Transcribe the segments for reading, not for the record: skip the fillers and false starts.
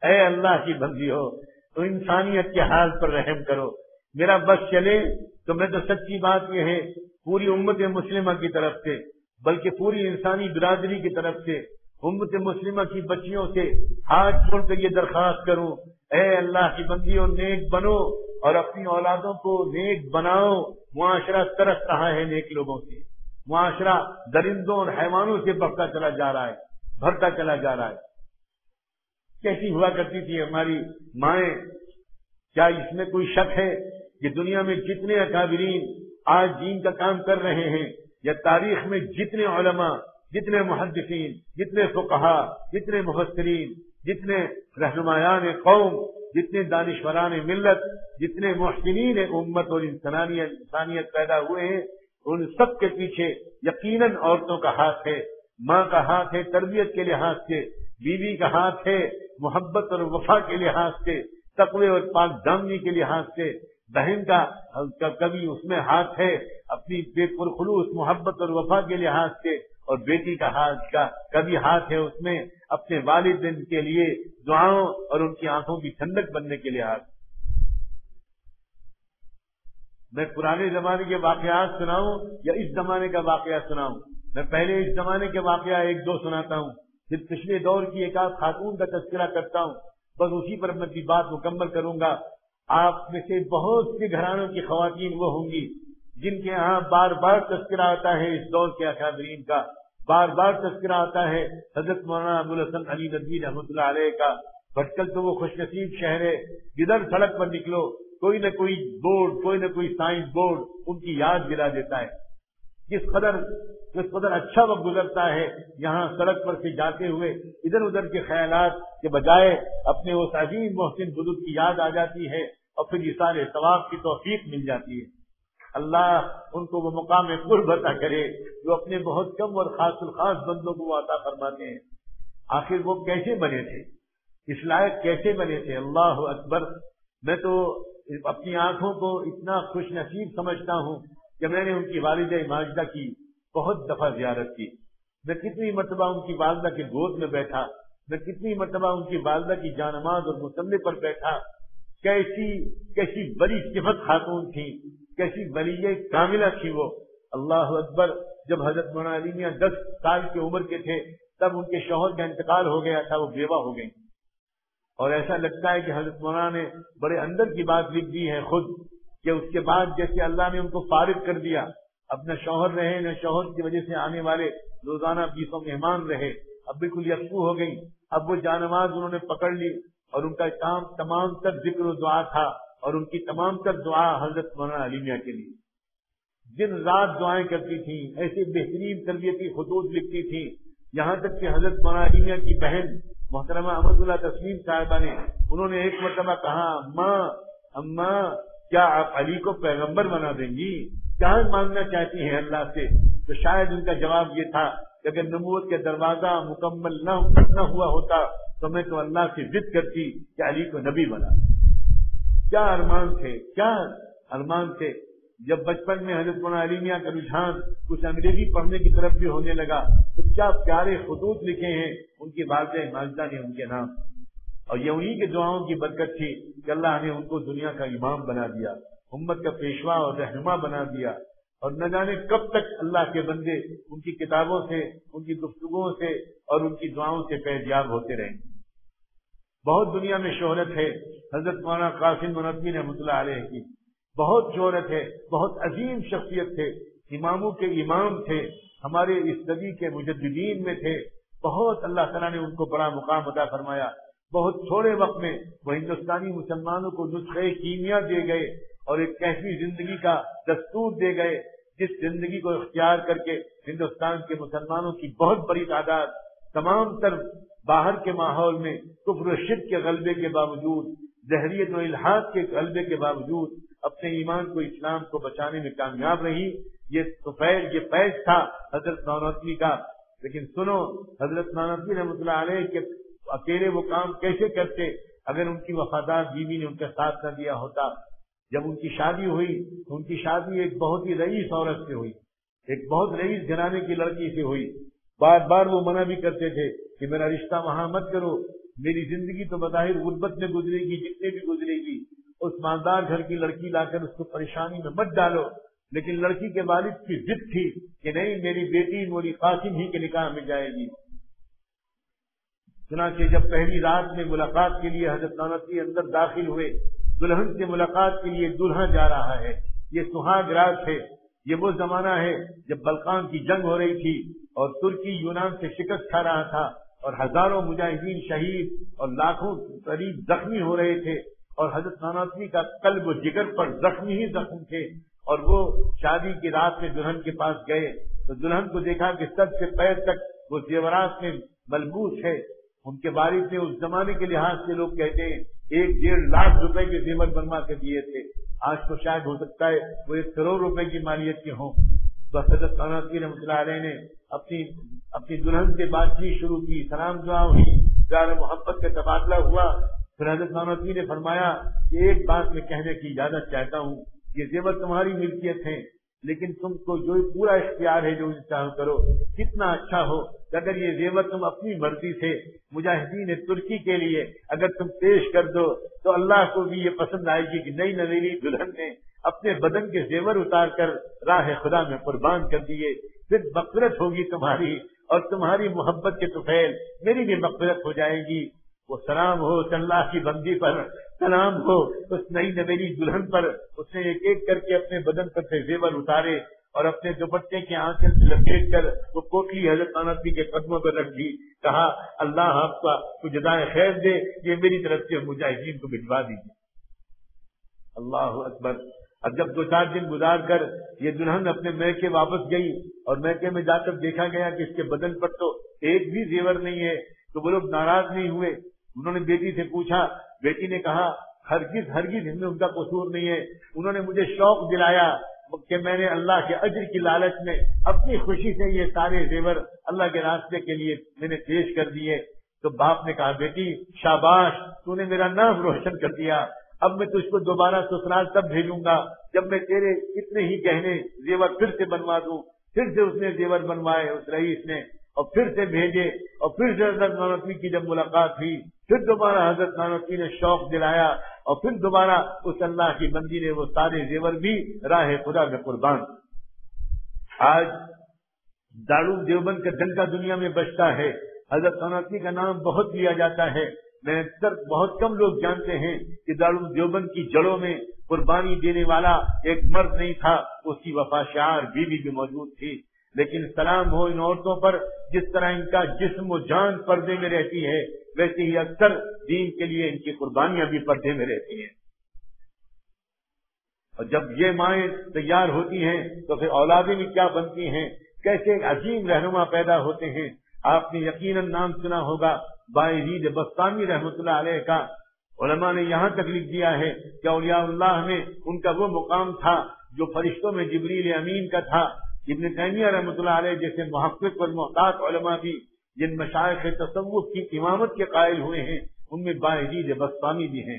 اے اللہ کی بندی ہو تو انسانیت کے حال پر رحم کرو. میرا بس چلے تو میں تو سچی بات یہ ہے پوری امت مسلمہ کی طرف سے بلکہ پوری انسانی برادری کی طرف سے امت مسلمہ کی بچیوں سے ہاتھ جوڑ کر یہ درخواست کروں، اے اللہ کی بندیوں نیک بنو اور اپنی اولادوں کو نیک بناؤ. معاشرہ ترس رہا ہے نیک لوگوں سے، معاشرہ درندوں اور حیوانوں سے بڑھتا چلا جا رہا ہے، بھرتا چلا جا رہا ہے. کیسی ہوا کرتی تھی ہماری مائیں؟ کیا اس میں کوئی شک ہے کہ دنیا میں جتنے اکابرین آج دین کا کام کر رہے ہیں یا تاریخ میں جتنے علماء، جتنے محدثین، جتنے فقہا، جتنے مفسرین، جتنے رہنمایان قوم، جتنے دانشوران ملت، جتنے محسنین امت اور انسانیت پیدا ہوئے ہیں، ان سب کے پیچھے یقیناً عورتوں کا ہاتھ ہے. ماں کا ہاتھ ہے تربیت کے لحاظ سے، بیوی کا ہاتھ ہے محبت اور وفا کے لحاظ سے، تقوی اور پاک دامنی کے لحاظ سے. بہن کا کبھی اس میں ہاتھ ہے اپنی بے پرخلوص محبت اور وفا کے لحاظ سے، اور بیٹی کا کبھی ہاتھ ہے اس میں اپنے والدین کے لیے دعاؤں اور ان کی آنکھوں کی ٹھنڈک بننے کے لحاظ. میں پرانے زمانے کے واقعات سناؤں یا اس زمانے کا واقعہ سناؤں؟ میں پہلے اس زمانے کے واقعہ ایک دو سناتا ہوں، پھر پچھلے دور کی ایک آدھ خاتون کا تذکرہ کرتا ہوں، بس اسی پر میں اپنی بات مکمل کروں گا. آپ میں سے بہت سے گھرانوں کی خواتین وہ ہوں گی جن کے یہاں بار بار تذکرہ آتا ہے اس دور کے اکابرین کا، بار بار تذکرہ آتا ہے حضرت مولانا ابوالحسن علی ندوی رحمۃ اللہ علیہ کا. بھٹکل تو وہ خوش نصیب شہر ہے، جدھر سڑک پر نکلو کوئی نہ کوئی بورڈ، کوئی نہ کوئی سائنس بورڈ ان کی یاد دلا دیتا ہے. جس قدر اچھا وقت گزرتا ہے یہاں سڑک پر سے جاتے ہوئے ادھر ادھر کے خیالات کے بجائے اپنے اس عظیم محسن بزرگ کی یاد آ جاتی ہے اور پھر اثار ثواب کی توفیق مل جاتی ہے. اللہ ان کو وہ مقام قرب عطا کرے جو اپنے بہت کم اور خاص الخاص بندوں کو وہ عطا فرماتے ہیں. آخر وہ کیسے بنے تھے، اس لائق کیسے بنے تھے؟ اللہ اکبر. میں تو اپنی آنکھوں کو اتنا خوش نصیب سمجھتا ہوں کہ میں نے ان کی والدہ ماجدہ کی بہت دفعہ زیارت کی. میں کتنی مرتبہ ان کی والدہ کے گود میں بیٹھا، میں کتنی مرتبہ ان کی والدہ کی جانماز اور مصلی پر بیٹھا. کیسی بڑی صفت خاتون تھی، کیسی ولیہ کاملہ تھی وہ. اللہ اکبر. جب حضرت مولانا علی میاں 10 سال کی عمر کے تھے تب ان کے شوہر کا انتقال ہو گیا تھا، وہ بیوہ ہو گئی. اور ایسا لگتا ہے کہ حضرت مولانا نے بڑے اندر کی بات لکھ دی ہے خود کہ اس کے بعد جیسے اللہ نے ان کو فارغ کر دیا، اب نہ شوہر رہے، نہ شوہر کی وجہ سے آنے والے روزانہ 20 مہمان رہے، اب بالکل یکسو ہو گئی. اب وہ جانماز انہوں نے پکڑ لی اور ان کا تمام تر ذکر و دعا تھا اور ان کی تمام تر دعا حضرت مولانا علی میاں کے لیے. دن رات دعائیں کرتی تھیں، ایسے بہترین تربیتی خطوط لکھتی تھیں، یہاں تک کہ حضرت مولانا علی میاں کی بہن محترمہ احمد اللہ تسلیم صاحبہ نے انہوں نے ایک مرتبہ کہا، اماں کیا آپ علی کو پیغمبر بنا دیں گی؟ کیا مانگنا چاہتی ہیں اللہ سے؟ تو شاید ان کا جواب یہ تھا کہ اگر نبوت کا دروازہ مکمل نہ ہوا ہوتا تو میں تو اللہ سے ضد کرتی کہ علی کو نبی بنا. کیا ارمان تھے، کیا ارمان تھے. جب بچپن میں حضرت مولانا علی میاں کا رجحان کچھ انگریزی پڑھنے کی طرف بھی ہونے لگا تو کیا پیارے خطوط لکھے ہیں ان کی والدہ ماجدہ نے ان کے نام. اور یہ انہی کے دعاؤں کی برکت تھی کہ اللہ نے ان کو دنیا کا امام بنا دیا، امت کا پیشوا اور رہنما بنا دیا. اور نہ جانے کب تک اللہ کے بندے ان کی کتابوں سے، ان کی گفتگوؤں سے اور ان کی دعاؤں سے فیضیاب ہوتے رہیں. بہت دنیا میں شہرت ہے حضرت مولانا قاسم ندوی رحمۃ اللہ علیہ کی، بہت شہرت ہے، بہت عظیم شخصیت تھے، اماموں کے امام تھے، ہمارے اس صدی کے مجددین میں تھے. بہت اللہ تعالیٰ نے ان کو بڑا مقام عطا فرمایا. بہت تھوڑے وقت میں وہ ہندوستانی مسلمانوں کو نسخے کیمیا دے گئے اور ایک کیفی زندگی کا دستور دے گئے، جس زندگی کو اختیار کر کے ہندوستان کے مسلمانوں کی بہت بڑی تعداد تمام تر باہر کے ماحول میں کفر و شرک کے غلبے کے باوجود، زہریت و الحاد کے غلبے کے باوجود اپنے ایمان کو، اسلام کو بچانے میں کامیاب رہی. یہ فیض تھا حضرت نانوتوی کا. لیکن سنو، حضرت نانوتوی رحمۃ اللہ علیہ کے اکیلے وہ کام کیسے کرتے اگر ان کی وفادار بیوی نے ان کا ساتھ نہ دیا ہوتا. جب ان کی شادی ہوئی تو ان کی شادی ایک بہت ہی رئیس عورت سے ہوئی، ایک بہت رئیس گھرانے کی لڑکی سے ہوئی. بار بار وہ منع بھی کرتے تھے کہ میرا رشتہ وہاں مت کرو، میری زندگی تو بظاہر غربت میں گزرے گی، جتنے بھی گزرے گی، اس مالدار گھر کی لڑکی لا کر اس کو پریشانی میں مت ڈالو. لیکن لڑکی کے والد کی ضد تھی کہ نہیں، میری بیٹی مولی قاسم ہی کے نکاح میں جائے گی. چنانچہ جب پہلی رات میں ملاقات کے لیے حضرت نانوتوی اندر داخل ہوئے، دلہن سے ملاقات کے لیے دلہا جا رہا ہے. یہ سہاگ رات ہے. یہ وہ زمانہ ہے جب بلقان کی جنگ ہو رہی تھی اور ترکی یونان سے شکست کھا رہا تھا اور ہزاروں مجاہدین شہید اور لاکھوں قریب زخمی ہو رہے تھے، اور حضرت نانوتوی کا قلب و جگر پر زخمی ہی زخم تھے. اور وہ شادی کی رات میں دلہن کے پاس گئے تو دلہن کو دیکھا کہ سب سے پیر تک وہ زیورات میں ملبوس ہے. ان کے والد نے اس زمانے کے لحاظ سے لوگ کہتے ہیں 1.5 لاکھ روپے کے زیور بنوا کے دیے تھے. آج تو شاید ہو سکتا ہے وہ 1 کروڑ روپے کی مالیت کے ہوں. تو حضرت نانوتوی رحمۃ اللہ علیہ نے اپنی دلہن سے بات چیت شروع کی، سلام دعا ہوئی، پیار محبت کا تبادلہ ہوا. پھر حضرت نانوتوی نے فرمایا کہ ایک بات میں کہنے کی اجازت چاہتا ہوں، یہ زیور تمہاری ملکیت ہیں، لیکن تم کو جو پورا اختیار ہے جو چاہو کرو. کتنا اچھا ہو کہ اگر یہ زیور تم اپنی مرضی سے مجاہدین ترکی کے لیے اگر تم پیش کر دو تو اللہ کو بھی یہ پسند آئے گی کہ نئی نویلی دلہن نے اپنے بدن کے زیور اتار کر راہ خدا میں قربان کر دیے. پھر مغفرت ہوگی تمہاری، اور تمہاری محبت کے طفیل میری بھی مغفرت ہو جائے گی. وہ سلام ہو اللہ کی بندی پر، سلام ہو اس نئی نویلی دلہن پر. اس نے ایک ایک کر کے اپنے بدن پر سے زیور اتارے اور اپنے دوپٹے کے آنچل سے لپیٹ کر وہ پوٹلی حضرت نانوتوی کے قدموں پر رکھ دی. کہا اللہ آپ کا تو جزائے خیر دے، یہ میری طرف سے مجاہدین کو بھجوا دیجیے. اللہ اکبر. اب جب 2-4 دن گزار کر یہ دلہن اپنے میکے واپس گئی اور میکے میں جا کر دیکھا گیا کہ اس کے بدن پر تو ایک بھی زیور نہیں ہے، تو وہ لوگ ناراض نہیں ہوئے. انہوں نے بیٹی سے پوچھا. بیٹی نے کہا ہرگز ہرگز ان میں ان کا قصور نہیں ہے. انہوں نے مجھے شوق دلایا کہ میں نے اللہ کے اجر کی لالچ میں اپنی خوشی سے یہ سارے زیور اللہ کے راستے کے لیے میں نے پیش کر دیے. تو باپ نے کہا بیٹی شاباش، تو نے میرا نام روشن کر دیا. اب میں تجھ کو دوبارہ سسرال تب بھیجوں گا جب میں تیرے اتنے ہی گہنے زیور پھر سے بنوا دوں. پھر سے اس نے زیور بنوائے اس رئیس نے اور پھر سے بھیجے. اور پھر سے حضرت نانوتوی کی جب ملاقات ہوئی پھر دوبارہ حضرت نانوتوی نے شوق دلایا اور پھر دوبارہ اس اللہ کی بندی نے وہ سارے زیور بھی راہ خدا میں قربان. آج دارالعلوم دیوبند کا ڈنکا دنیا میں بجتا ہے. حضرت نانوتوی کا نام بہت لیا جاتا ہے. میں اکثر بہت کم لوگ جانتے ہیں کہ دارالعلوم دیوبند کی جڑوں میں قربانی دینے والا ایک مرد نہیں تھا، اس کی وفا شعار بیوی بھی موجود تھی. لیکن سلام ہو ان عورتوں پر جس طرح ان کا جسم و جان پردے میں رہتی ہے، ویسے ہی اکثر دین کے لیے ان کی قربانیاں بھی پردے میں رہتی ہیں. اور جب یہ مائیں تیار ہوتی ہیں تو پھر اولادیں بھی کیا بنتی ہیں، کیسے ایک عظیم رہنما پیدا ہوتے ہیں. آپ نے یقیناً نام سنا ہوگا باعزید بسطامی رحمۃ اللہ علیہ کا. علماء نے یہاں تک لکھ دیا ہے کہ اولیاء اللہ میں ان کا وہ مقام تھا جو فرشتوں میں جبریل امین کا تھا. ابن تیمیہ رحمۃ اللہ علیہ جیسے محقق اور محتاط علماء بھی جن مشائخ تصوف کی امامت کے قائل ہوئے ہیں ان میں باعزید بسطامی بھی ہیں.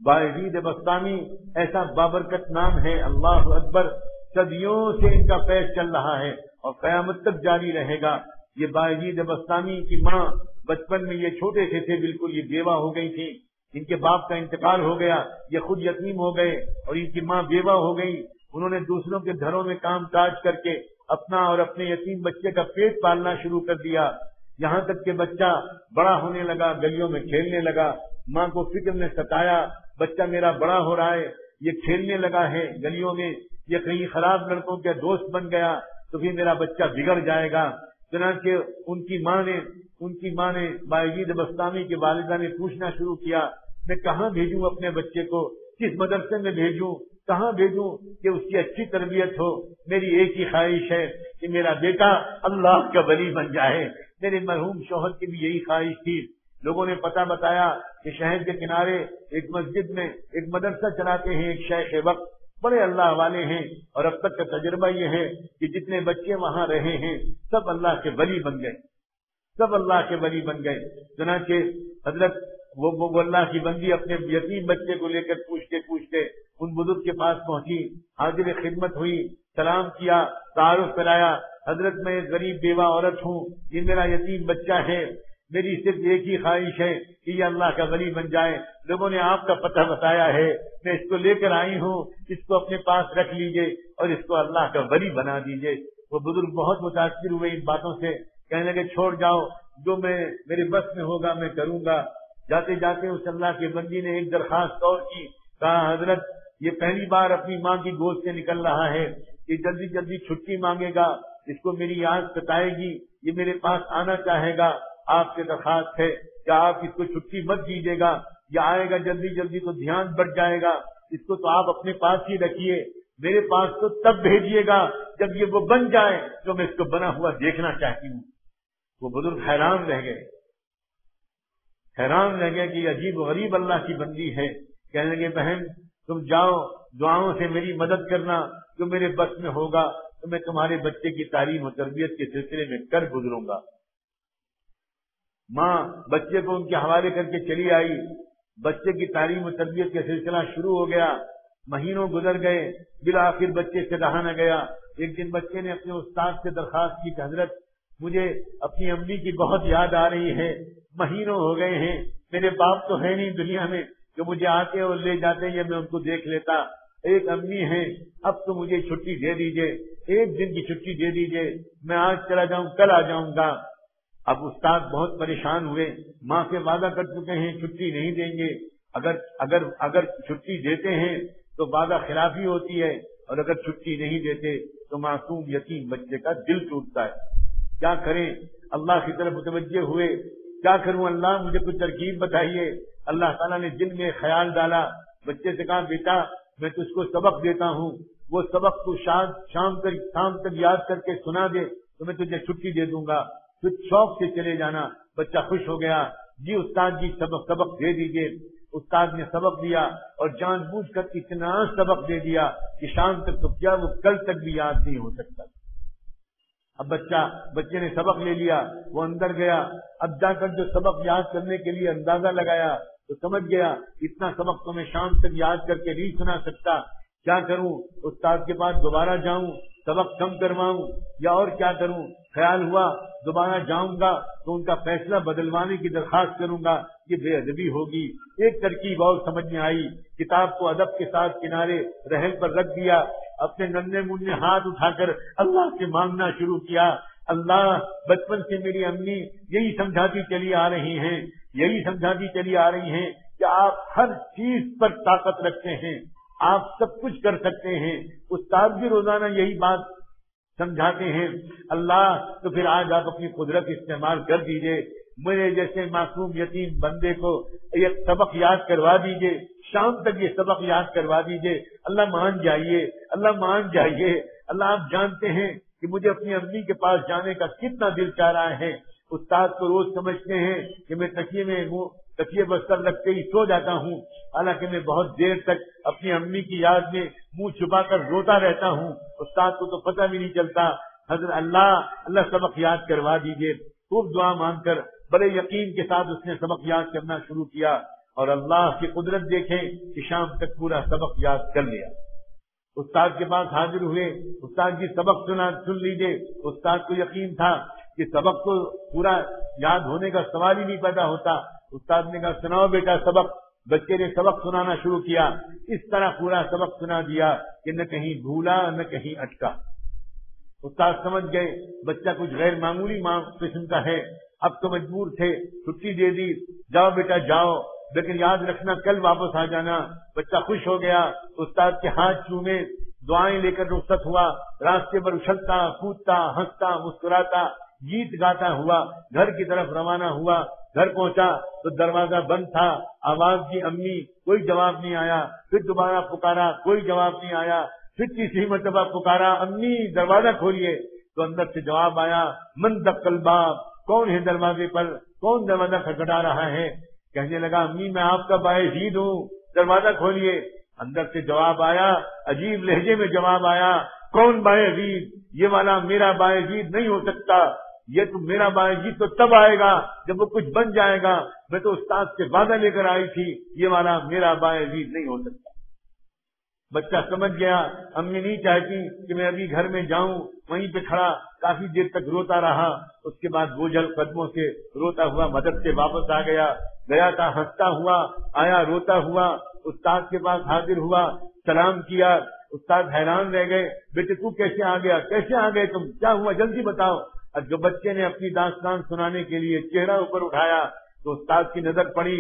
باعزید بسطامی ایسا بابرکت نام ہے، اللہ اکبر. صدیوں سے ان کا فیض چل رہا ہے اور قیامت تک جاری رہے گا. یہ باعزید بسطامی کی ماں بچپن میں یہ چھوٹے سے تھے بالکل، یہ بیوہ ہو گئی تھی. ان کے باپ کا انتقال ہو گیا، یہ خود یتیم ہو گئے اور ان کی ماں بیوہ ہو گئی. انہوں نے دوسروں کے گھروں میں کام کاج کر کے اپنا اور اپنے یتیم بچے کا پیٹ پالنا شروع کر دیا. یہاں تک کہ بچہ بڑا ہونے لگا، گلیوں میں کھیلنے لگا. ماں کو فکر نے ستایا، بچہ میرا بڑا ہو رہا ہے، یہ کھیلنے لگا ہے گلیوں میں، یہ کہیں خراب لڑکوں کا دوست بن گیا تو پھر میرا بچہ بگڑ جائے گا. چنانچہ ان کی ماں نے باعزید بسطامی کی والدہ نے پوچھنا شروع کیا میں کہاں بھیجوں اپنے بچے کو، کس مدرسے میں بھیجوں، کہاں بھیجوں کہ اس کی اچھی تربیت ہو. میری ایک ہی خواہش ہے کہ میرا بیٹا اللہ کا ولی بن جائے. میرے مرحوم شوہر کی بھی یہی خواہش تھی. لوگوں نے پتہ بتایا کہ شہر کے کنارے ایک مسجد میں ایک مدرسہ چلاتے ہیں ایک شیخ وقت، بڑے اللہ والے ہیں، اور اب تک کا تجربہ یہ ہے کہ جتنے بچے وہاں رہے ہیں سب اللہ کے ولی بن گئے، سب اللہ کے ولی بن گئے. چنانچہ حضرت وہ اللہ کی بندی اپنے یتیم بچے کو لے کر پوچھتے پوچھتے ان بزرگ کے پاس پہنچی، حاضر خدمت ہوئی، سلام کیا، تعارف کرایا. حضرت میں ایک غریب بیوہ عورت ہوں، یہ میرا یتیم بچہ ہے، میری صرف ایک ہی خواہش ہے کہ یہ اللہ کا ولی بن جائے. لوگوں نے آپ کا پتہ بتایا ہے, میں اس کو لے کر آئی ہوں, اس کو اپنے پاس رکھ لیجئے اور اس کو اللہ کا ولی بنا دیجئے. وہ بزرگ بہت متاثر ہوئے ان باتوں سے, کہنے لگے چھوڑ جاؤ, جو میرے بس میں ہوگا میں کروں گا. جاتے جاتے اس اللہ کے بندی نے ایک درخواست اور کی, کہا حضرت یہ پہلی بار اپنی ماں کی گود سے نکل رہا ہے, یہ جلدی جلدی چھٹی مانگے گا, اس کو میری یاد ستائے گی, یہ میرے پاس آنا چاہے گا, آپ سے درخواست ہے کہ آپ اس کو چھٹی مت دیجیے گا, یہ آئے گا جلدی جلدی تو دھیان بڑھ جائے گا, اس کو تو آپ اپنے پاس ہی رکھیے, میرے پاس تو تب بھیجیے گا جب یہ وہ بن جائے تو میں اس کو بنا ہوا دیکھنا چاہتی ہوں. وہ بزرگ حیران رہ گئے کہ یہ عجیب و غریب اللہ کی بندی ہے. کہنے لگے بہن تم جاؤ, دعاؤں سے میری مدد کرنا, جو میرے بس میں ہوگا تو میں تمہارے بچے کی تعلیم و تربیت کے سلسلے میں کر گزروں گا. ماں بچے کو ان کے حوالے کر کے چلی آئی. بچے کی تعلیم و تربیت کا سلسلہ شروع ہو گیا. مہینوں گزر گئے, بالآخر بچے سے رہا نہ گیا. ایک دن بچے نے اپنے استاد سے درخواست کی کہ حضرت مجھے اپنی امی کی بہت یاد آ رہی ہے, مہینوں ہو گئے ہیں, میرے باپ تو ہے نہیں دنیا میں جو مجھے آتے اور لے جاتے یا میں ان کو دیکھ لیتا, ایک امی ہے, اب تو مجھے چھٹی دے دیجئے, ایک دن کی چھٹی دے دیجئے, میں آج چلا جاؤں کل آ جاؤں گا. اب استاد بہت پریشان ہوئے, ماں سے وعدہ کر چکے ہیں چھٹی نہیں دیں گے, اگر چھٹی دیتے ہیں تو وعدہ خلافی ہوتی ہے, اور اگر چھٹی نہیں دیتے تو معصوم یتیم بچے کا دل ٹوٹتا ہے. کیا کریں؟ اللہ کی طرف متوجہ ہوئے, کیا کروں اللہ مجھے کچھ ترکیب بتائیے. اللہ تعالیٰ نے دل میں خیال ڈالا, بچے سے کہا بیٹا میں تجھ کو سبق دیتا ہوں, وہ سبق تو شام تک یاد کر کے سنا دے تو میں تجھے چھٹی دے دوں گا, پھر شوق سے چلے جانا. بچہ خوش ہو گیا, جی استاد جی سبق دے دیجئے. استاد نے سبق دیا اور جان بوجھ کر اتنا سبق دے دیا کہ شام تک تو کیا وہ کل تک بھی یاد نہیں ہو سکتا. اب بچے نے سبق لے لیا, وہ اندر گیا, اب جا کر جو سبق یاد کرنے کے لیے اندازہ لگایا تو سمجھ گیا اتنا سبق تو میں شام تک یاد کر کے نہیں سنا سکتا, کیا کروں؟ استاد کے پاس دوبارہ جاؤں, سبق کم کرواؤں یا اور کیا کروں؟ خیال ہوا دوبارہ جاؤں گا تو ان کا فیصلہ بدلوانے کی درخواست کروں گا, یہ بے ادبی ہوگی. ایک ترکیب اور سمجھ میں آئی, کتاب کو ادب کے ساتھ کنارے رحل پر رکھ دیا, اپنے ننھے منھے ہاتھ اٹھا کر اللہ سے مانگنا شروع کیا. اللہ بچپن سے میری امی یہی سمجھاتی چلی آ رہی ہیں کہ آپ ہر چیز پر طاقت رکھتے ہیں, آپ سب کچھ کر سکتے ہیں. استاد بھی روزانہ یہی بات سمجھاتے ہیں. اللہ تو پھر آج آپ اپنی قدرت استعمال کر دیجئے, میرے جیسے معصوم یتیم بندے کو یہ سبق یاد کروا دیجئے, شام تک یہ سبق یاد کروا دیجئے. اللہ مان جائیے. اللہ آپ جانتے ہیں کہ مجھے اپنی امی کے پاس جانے کا کتنا دل چاہ رہا ہے. استاد کو روز سمجھتے ہیں کہ میں تکیے بستر رکھ کے ہی سو جاتا ہوں, حالانکہ میں بہت دیر تک اپنی امی کی یاد میں منہ چھپا کر روتا رہتا ہوں. استاد کو تو پتہ بھی نہیں چلتا. حضرت اللہ سبق یاد کروا دیجئے. خوب دعا مانگ کر بڑے یقین کے ساتھ اس نے سبق یاد کرنا شروع کیا, اور اللہ کی قدرت دیکھیں کہ شام تک پورا سبق یاد کر لیا. استاد کے پاس حاضر ہوئے, استاد جی سبق سن لیجئے. استاد کو یقین تھا کہ سبق تو پورا یاد ہونے کا سوال ہی نہیں پیدا ہوتا. استاد نے کہا سناؤ بیٹا سبق. بچے نے سبق سنانا شروع کیا, اس طرح پورا سبق سنا دیا کہ نہ کہیں بھولا نہ کہیں اٹکا. استاد سمجھ گئے بچہ کچھ غیر معمولی قسم کا ہے, اب تو مجبور تھے, چھٹی دے دی, جاؤ بیٹا جاؤ, لیکن یاد رکھنا کل واپس آ جانا. بچہ خوش ہو گیا, استاد کے ہاتھ چومے, دعائیں لے کر رخصت ہوا. راستے پر اچھلتا کودتا ہنستا مسکراتا گیت گاتا ہوا گھر کی طرف روانہ ہوا. گھر پہنچا تو دروازہ بند تھا. آواز کی امی, کوئی جواب نہیں آیا. پھر دوبارہ پکارا, کوئی جواب نہیں آیا. پھر تیسری مرتبہ پکارا, امی دروازہ کھولیے. تو اندر سے جواب آیا, من دق الباب, کون ہے دروازے پر, کون دروازہ کھٹکھٹا رہا ہے. کہنے لگا امی میں آپ کا باعزید ہوں, دروازہ کھولیے. اندر سے جواب آیا, عجیب لہجے میں جواب آیا, کون باعزید, یہ والا میرا باعزید نہیں ہو سکتا. یہ تو میرا باعزید تو تب آئے گا جب وہ کچھ بن جائے گا. میں تو استاد سے وعدہ لے کر آئی تھی, یہ والا میرا باعزید نہیں ہو سکتا. بچہ سمجھ گیا امی نہیں چاہتی کہ میں ابھی گھر میں جاؤں، وہیں پہ کھڑا کافی دیر تک روتا رہا. اس کے بعد بوجھل قدموں سے روتا ہوا مدد سے واپس آ گیا. گیا تھا ہنستا ہوا، آیا روتا ہوا، استاد کے پاس حاضر ہوا، سلام کیا. استاد حیران رہ گئے، بیٹے تو کیسے آ گیا، کیسے آ گئے تم، کیا ہوا جلدی بتاؤ. اور جو بچے نے اپنی داستان سنانے کے لیے چہرہ اوپر اٹھایا تو استاد کی نظر پڑی،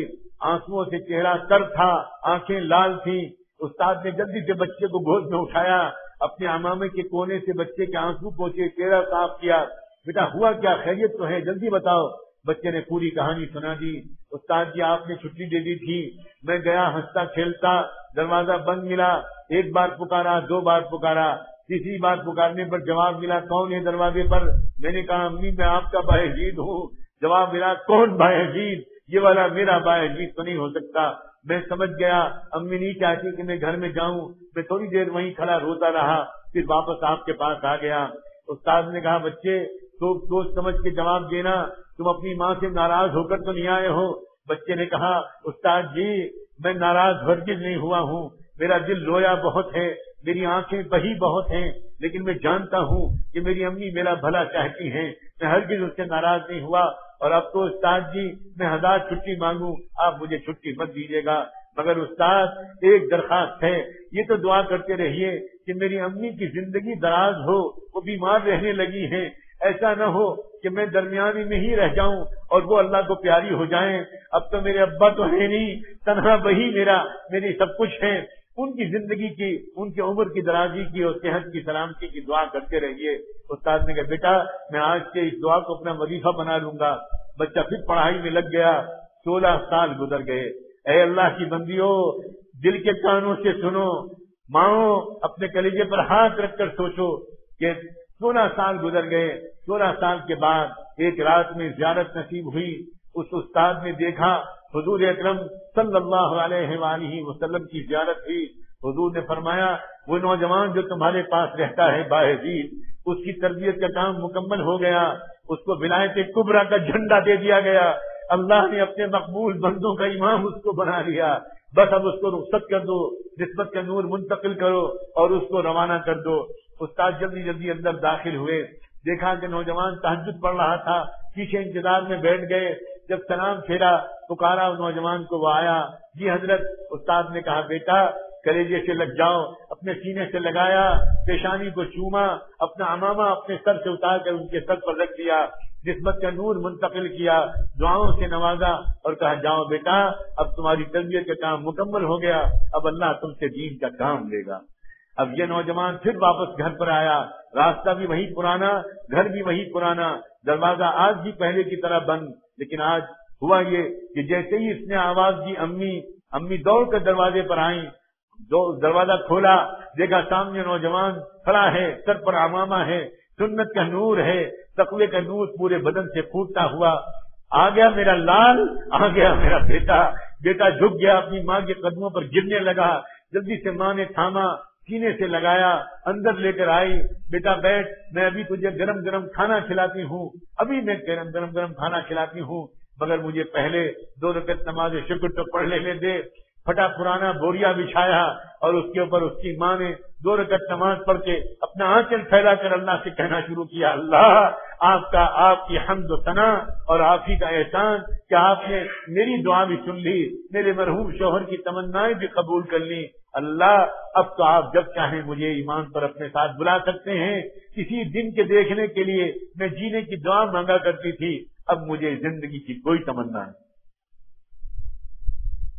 آنسوؤں سے چہرہ تر تھا، آنکھیں لال تھیں. استاد نے جلدی سے بچے کو گود میں اٹھایا، اپنے عمامے کے کونے سے بچے کے آنسو پوچھے، چہرہ صاف کیا. بیٹا ہوا کیا، خیریت تو ہے، جلدی بتاؤ. بچے نے پوری کہانی سنا دی. استاد جی آپ نے چھٹی دے دی تھی، میں گیا ہنستا کھیلتا، دروازہ بند ملا، ایک بار پکارا، دو بار پکارا، تیسری بار پکارنے پر جواب ملا کون ہے دروازے پر. میں نے کہا امی میں آپ کا باعزید ہوں. جواب ملا کون باعزید، یہ والا میرا باعزید تو نہیں ہو سکتا. میں سمجھ گیا امی نہیں چاہتی کہ میں گھر میں جاؤں. میں تھوڑی دیر وہیں کھڑا روتا رہا، پھر واپس آپ کے پاس آ گیا. استاد نے کہا بچے تو سوچ سمجھ کے جواب دینا، تم اپنی ماں سے ناراض ہو کر تو نہیں آئے ہو. بچے نے کہا استاد جی میں ناراض ہرگز نہیں ہوا ہوں، میرا دل رویا بہت ہے، میری آنکھیں بہی بہت ہیں، لیکن میں جانتا ہوں کہ میری امی میرا بھلا چاہتی ہیں، میں ہرگز اس سے ناراض نہیں ہوا. اور اب تو استاد جی میں 1000 چھٹی مانگوں آپ مجھے چھٹی مت دیجیے گا، مگر استاد ایک درخواست ہے، یہ تو دعا کرتے رہیے کہ میری امی کی زندگی دراز ہو، وہ بیمار رہنے لگی ہیں، ایسا نہ ہو کہ میں درمیانی میں ہی رہ جاؤں اور وہ اللہ کو پیاری ہو جائیں. اب تو میرے ابا تو ہے نہیں، تنہا وہی میری سب کچھ ہے. ان کی زندگی کی، ان کی عمر کی درازی کی اور صحت کی سلامتی کی دعا کرتے رہیے. استاد نے کہا بیٹا میں آج سے اس دعا کو اپنا وظیفہ بنا لوں گا. بچہ پھر پڑھائی میں لگ گیا. 16 سال گزر گئے. اے اللہ کی بندیوں دل کے کانوں سے سنو، ماؤں اپنے کلیجے پر ہاتھ رکھ کر سوچو کہ 16 سال گزر گئے. 16 سال کے بعد ایک رات میں زیارت نصیب ہوئی. اس استاد نے دیکھا حضور اکرم صلی اللہ علیہ وآلہ وسلم کی زیارت ہوئی. حضور نے فرمایا وہ نوجوان جو تمہارے پاس رہتا ہے باعزید، اس کی تربیت کا کام مکمل ہو گیا، اس کو ولایت کبریٰ کا جھنڈا دے دیا گیا. اللہ نے اپنے مقبول بندوں کا امام اس کو بنا لیا. بس اب اس کو رخصت کر دو، نسبت کا نور منتقل کرو اور اس کو روانہ کر دو. استاد جلدی جلدی اندر داخل ہوئے، دیکھا کہ نوجوان تہجد پڑھ رہا تھا، پیچھے انتظار میں بیٹھ گئے. جب سلام پھیرا پکارا نوجوان کو، وہ آیا. جی حضرت. استاد نے کہا بیٹا کلیجے سے لگ جاؤ. اپنے سینے سے لگایا، پیشانی کو چوما، اپنا عمامہ اپنے سر سے اتار کر ان کے سر پر رکھ دیا، نسبت کا نور منتقل کیا، دعاؤں سے نوازا اور کہا جاؤ بیٹا اب تمہاری تربیت کا کام مکمل ہو گیا، اب اللہ تم سے دین کا کام لے گا. اب یہ نوجوان پھر واپس گھر پر آیا. راستہ بھی وہی پرانا، گھر بھی وہی پرانا، دروازہ آج بھی پہلے کی طرح بند. لیکن آج ہوا یہ کہ جیسے ہی اس نے آواز دی امی دوڑ کر دروازے پر آئیں. دروازہ کھولا، دیکھا سامنے نوجوان کھڑا ہے، سر پر عمامہ ہے، سنت کا نور ہے، تقوی کا نور پورے بدن سے پھوٹتا ہوا. آ گیا میرا لال، آ گیا میرا بیٹا. بیٹا جھک گیا، اپنی ماں کے قدموں پر گرنے لگا. جلدی سے ماں نے تھاما، سینے سے لگایا، اندر لے کر آئی. بیٹا بیٹھ، میں ابھی تجھے گرم گرم کھانا کھلاتی ہوں، ابھی میں گرم گرم کھانا کھلاتی ہوں، مگر مجھے پہلے 2 رکعت نماز شکر تو پڑھ لینے دے. پھٹا پرانا بوریا بچھایا اور اس کے اوپر اس کی ماں نے 2 رکعت نماز پڑھ کے اپنا آنچل پھیلا کر اللہ سے کہنا شروع کیا، اللہ آپ کی حمد و ثنا اور آپ ہی کا احسان کہ آپ نے میری دعا بھی سن لی، میرے مرحوم شوہر کی تمنائیں بھی قبول کر لی. اللہ اب تو آپ جب چاہیں مجھے ایمان پر اپنے ساتھ بلا سکتے ہیں. کسی دن کے دیکھنے کے لیے میں جینے کی دعا مانگا کرتی تھی، اب مجھے زندگی کی کوئی تمنا نہیں.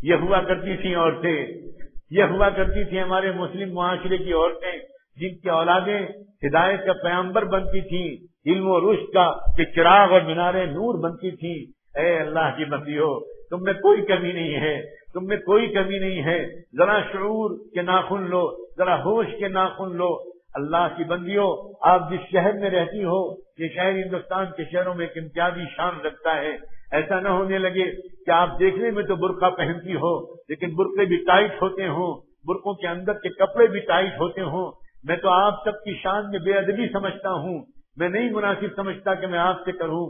یہ ہوا کرتی تھیں عورتیں، یہ ہوا کرتی تھیں ہمارے مسلم معاشرے کی عورتیں جن کی اولادیں ہدایت کا پیامبر بنتی تھیں، علم و رشد کا چراغ اور مینار نور بنتی تھیں. اے اللہ کی بندیوں تم میں کوئی کمی نہیں ہے، تم میں کوئی کمی نہیں ہے. ذرا شعور کے ناخن لو، ذرا ہوش کے ناخن لو. اللہ کی بندیوں آپ جس شہر میں رہتی ہو، یہ شہر ہندوستان کے شہروں میں ایک امتیازی شان رکھتا ہے. ایسا نہ ہونے لگے کہ آپ دیکھنے میں تو برقع پہنتی ہو لیکن برقعے بھی ٹائٹ ہوتے ہوں، برقعوں کے اندر کے کپڑے بھی ٹائٹ ہوتے ہوں. میں تو آپ سب کی شان میں بے ادبی سمجھتا ہوں. میں نہیں مناسب سمجھتا کہ میں آپ سے کہوں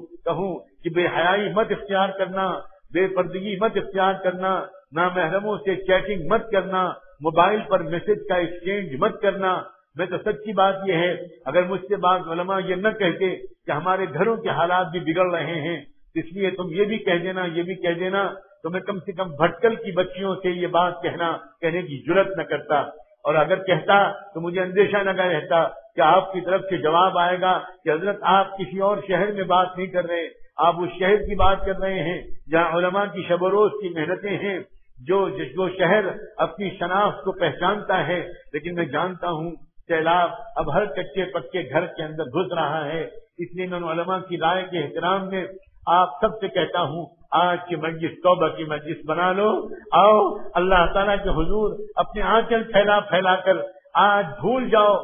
کہ بے حیائی مت اختیار کرنا، بے پردگی مت اختیار کرنا، نامحرموں سے چیٹنگ مت کرنا، موبائل پر میسج کا ایکسچینج مت کرنا. میں تو سچی بات یہ ہے اگر مجھ سے بعض علماء یہ نہ کہتے کہ ہمارے گھروں کے حالات بھی بگڑ رہے ہیں اس لیے تم یہ بھی کہہ دینا یہ بھی کہہ دینا تو میں کم سے کم بھٹکل کی بچیوں سے یہ بات کہنے کی جرت نہ کرتا. اور اگر کہتا تو مجھے اندیشہ لگا رہتا کہ آپ کی طرف سے جواب آئے گا کہ حضرت آپ کسی اور شہر میں بات نہیں کر رہے, آپ اس شہر کی بات کر رہے ہیں جہاں علماء کی شب و روز کی محنتیں ہیں, جو شہر اپنی شناخت کو پہچانتا ہے. لیکن میں جانتا ہوں سیلاب اب ہر کچے پکے گھر کے اندر گھس رہا ہے, اس لیے میں علماء کی رائے کے احترام میں آپ سب سے کہتا ہوں آج کی مجلس توبہ کی مجلس بنا لو. آؤ اللہ تعالیٰ کے حضور اپنے آنچل پھیلا کر آج بھول جاؤ.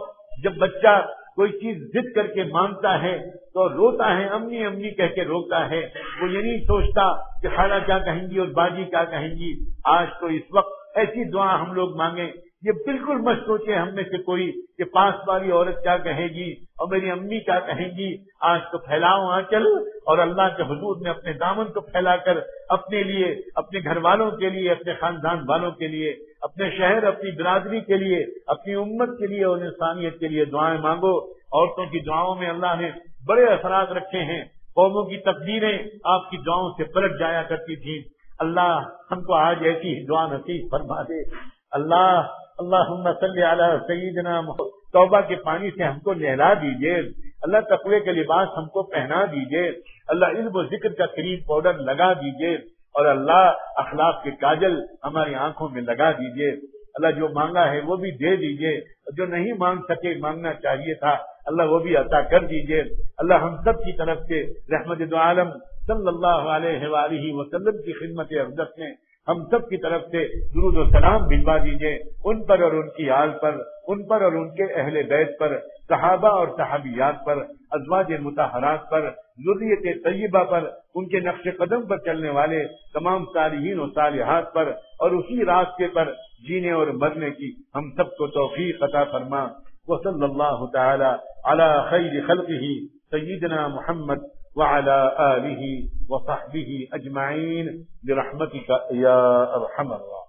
جب بچہ کوئی چیز ضد کر کے مانگتا ہے تو روتا ہے, امی امی کہہ کے روتا ہے, وہ یہ نہیں سوچتا کہ خالہ کیا کہیں گی اور باجی کیا کہیں گی. آج تو اس وقت ایسی دعا ہم لوگ مانگیں یہ بالکل مت سوچے ہم میں سے کوئی کہ پاس والی عورت کیا کہے گی اور میری امی کیا کہیں گی. آج تو پھیلاؤ آنچل اور اللہ کے حضور میں اپنے دامن کو پھیلا کر اپنے لیے, اپنے گھر والوں کے لیے, اپنے خاندان والوں کے لیے, اپنے شہر, اپنی برادری کے لیے, اپنی امت کے لیے اور انسانیت کے لیے دعائیں مانگو. عورتوں کی دعاؤں میں اللہ نے بڑے اثرات رکھے ہیں. قوموں کی تقدیریں آپ کی دعاؤں سے پلٹ جایا کرتی تھیں. اللہ ہم کو آج ایسی دعا نصیب فرما دے. اللہم صلی علی سیدنا محمد. توبہ کے پانی سے ہم کو نہلا دیجئے. اللہ تقوی کے لباس ہم کو پہنا دیجئے. اللہ علم و ذکر کا کریم پاؤڈر لگا دیجئے اور اللہ اخلاق کے کاجل ہماری آنکھوں میں لگا دیجئے. اللہ جو مانگا ہے وہ بھی دے دیجئے, جو نہیں مانگ سکے مانگنا چاہیے تھا اللہ وہ بھی عطا کر دیجئے. اللہ ہم سب کی طرف سے رحمت دو عالم صلی اللہ علیہ وآلہ وسلم کی خدمت افضل میں ہم سب کی طرف سے درود و سلام بھجوا دیجئے ان پر اور ان کی آل پر, ان پر اور ان کے اہل بیت پر, صحابہ اور صحابیات پر, ازواج مطہرات پر, ذریت طیبہ پر, ان کے نقش قدم پر چلنے والے تمام صالحین و صالحات پر اور اسی راستے پر جینے اور مرنے کی ہم سب کو توفیق عطا فرما. وصلی اللہ تعالی علی خیر خلقہ سیدنا محمد وعلى آلہ وصحبہ اجمعین برحمتک یا ارحم الراحمین.